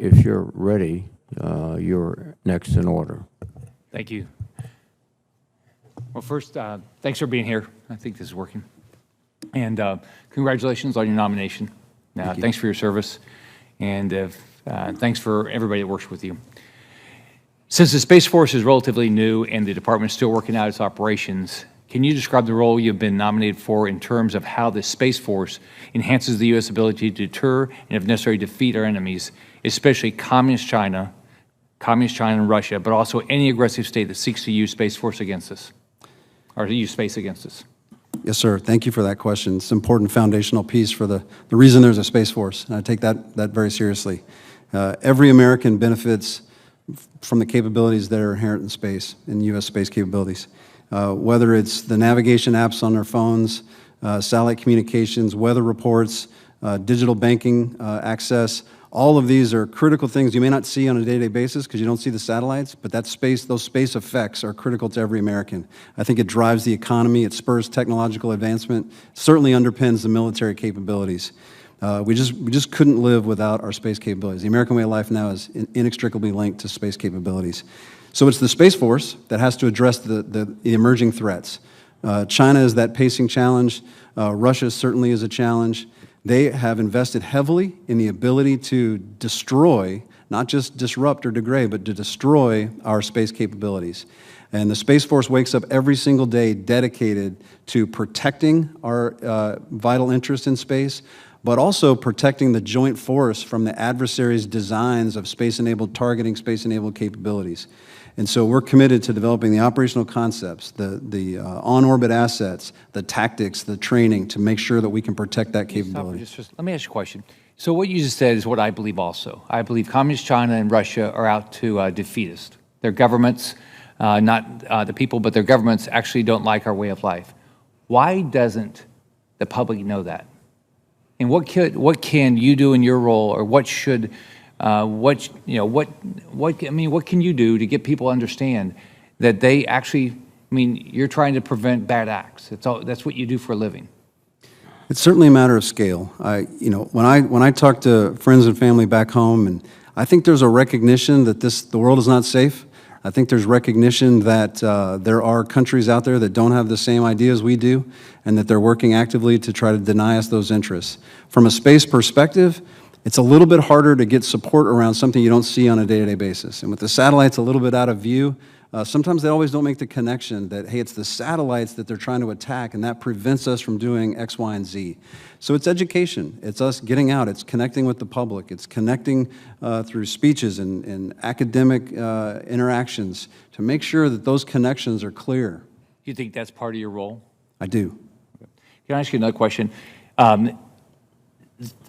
if you're ready, you're next in order. Thank you. Well, first, thanks for being here. I think this is working. And congratulations on your nomination. Thanks for your service. And thanks for everybody that works with you. Since the Space Force is relatively new and the department is still working out its operations, can you describe the role you've been nominated for in terms of how the Space Force enhances the U.S. ability to deter and, if necessary, defeat our enemies, especially Communist China and Russia, but also any aggressive state that seeks to use Space Force against us, or to use space against us? Yes, sir. Thank you for that question. It's an important foundational piece for the reason there's a Space Force, and I take that very seriously. Every American benefits from the capabilities that are inherent in space, in U.S. space capabilities. Whether it's the navigation apps on their phones, satellite communications, weather reports, digital banking access, all of these are critical things you may not see on a day-to-day basis because you don't see the satellites, but that space, those space effects are critical to every American. I think it drives the economy, it spurs technological advancement, certainly underpins the military capabilities. We just couldn't live without our space capabilities. The American way of life now is inextricably linked to space capabilities. So it's the Space Force that has to address the emerging threats. China is that pacing challenge. Russia certainly is a challenge. They have invested heavily in the ability to destroy, not just disrupt or degrade, but to destroy our space capabilities. And the Space Force wakes up every single day dedicated to protecting our vital interest in space, but also protecting the joint force from the adversary's designs of space-enabled targeting, space-enabled capabilities. And so we're committed to developing the operational concepts, the on-orbit assets, the tactics, the training to make sure that we can protect that capability. Let me ask you a question. So what you just said is what I believe also. I believe Communist China and Russia are out to defeat us. Their governments, not the people, but their governments actually don't like our way of life. Why doesn't the public know that? And what can you do in your role, or what should what can you do to get people to understand that they actually, you're trying to prevent bad acts. That's what you do for a living. It's certainly a matter of scale. When I talk to friends and family back home, and I think there's a recognition that the world is not safe. I think there's recognition that there are countries out there that don't have the same ideas we do, and that they're working actively to try to deny us those interests. From a space perspective, it's a little bit harder to get support around something you don't see on a day-to-day basis. And with the satellites a little bit out of view, sometimes they always don't make the connection that, hey, it's the satellites that they're trying to attack, and that prevents us from doing X, Y, and Z. So it's education. It's us getting out. It's connecting with the public. It's connecting through speeches and academic interactions to make sure that those connections are clear. You think that's part of your role? I do. Okay. Can I ask you another question?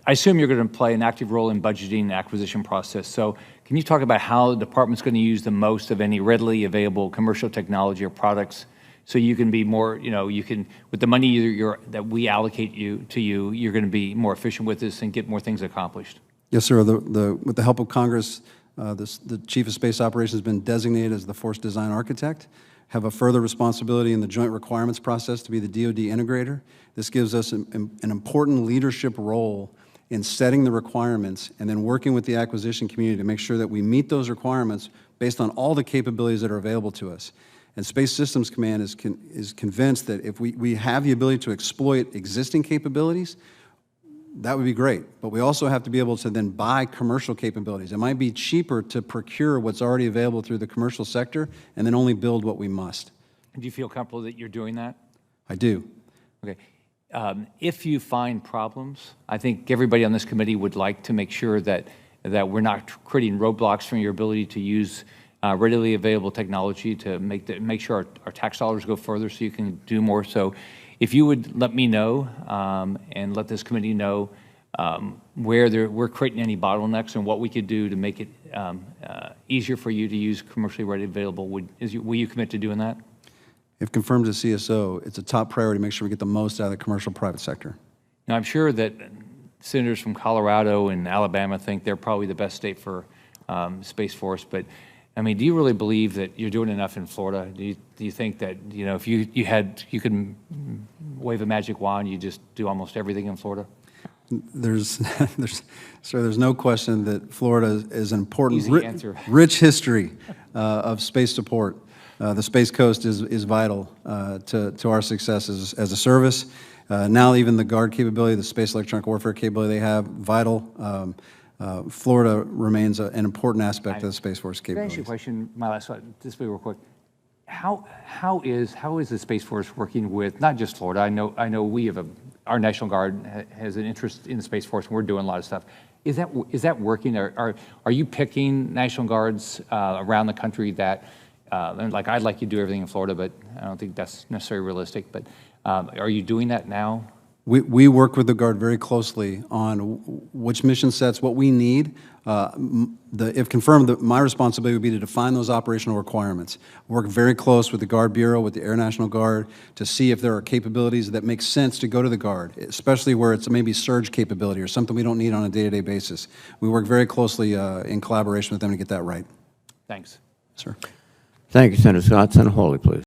I assume you're going to play an active role in budgeting and acquisition process. So can you talk about how the department's going to use the most of any readily available commercial technology or products so you can be more, you can, with the money that we allocate to you, you're going to be more efficient with this and get more things accomplished? Yes, sir. With the help of Congress, the Chief of Space Operations has been designated as the Force Design Architect, have a further responsibility in the joint requirements process to be the DoD integrator. This gives us an important leadership role in setting the requirements and then working with the acquisition community to make sure that we meet those requirements based on all the capabilities that are available to us. And Space Systems Command is convinced that if we have the ability to exploit existing capabilities, that would be great. But we also have to be able to then buy commercial capabilities. It might be cheaper to procure what's already available through the commercial sector and then only build what we must. Do you feel comfortable that you're doing that? I do. Okay. If you find problems, I think everybody on this committee would like to make sure that we're not creating roadblocks from your ability to use readily available technology to make sure our tax dollars go further so you can do more. So if you would let me know and let this committee know where we're creating any bottlenecks and what we could do to make it easier for you to use commercially readily available, will you commit to doing that? If confirmed as CSO, it's a top priority to make sure we get the most out of the commercial private sector. Now, I'm sure that senators from Colorado and Alabama think they're probably the best state for Space Force, but do you really believe that you're doing enough in Florida? Do you think that, if you could wave a magic wand, you just do almost everything in Florida? There's no question that Florida is an important, Easy answer. rich history of space support. The Space Coast is vital to our success as a service. Now even the Guard capability, the space electronic warfare capability they have, vital. Florida remains an important aspect of the Space Force Can I ask you a capabilities. question, my last one, just real quick? How is the Space Force working with, not just Florida, I know we have our National Guard has an interest in the Space Force, and we're doing a lot of stuff. Is that working? Are you picking National Guards around the country that, and like I'd like you to do everything in Florida, but I don't think that's necessarily realistic, but are you doing that now? We work with the Guard very closely on which mission sets, what we need. If confirmed, my responsibility would be to define those operational requirements. Work very close with the Guard Bureau, with the Air National Guard, to see if there are capabilities that make sense to go to the Guard, especially where it's maybe surge capability or something we don't need on a day-to-day basis. We work very closely in collaboration with them to get that right. Thanks. Sir. Thank you, Senator Scott. Senator Hawley, please.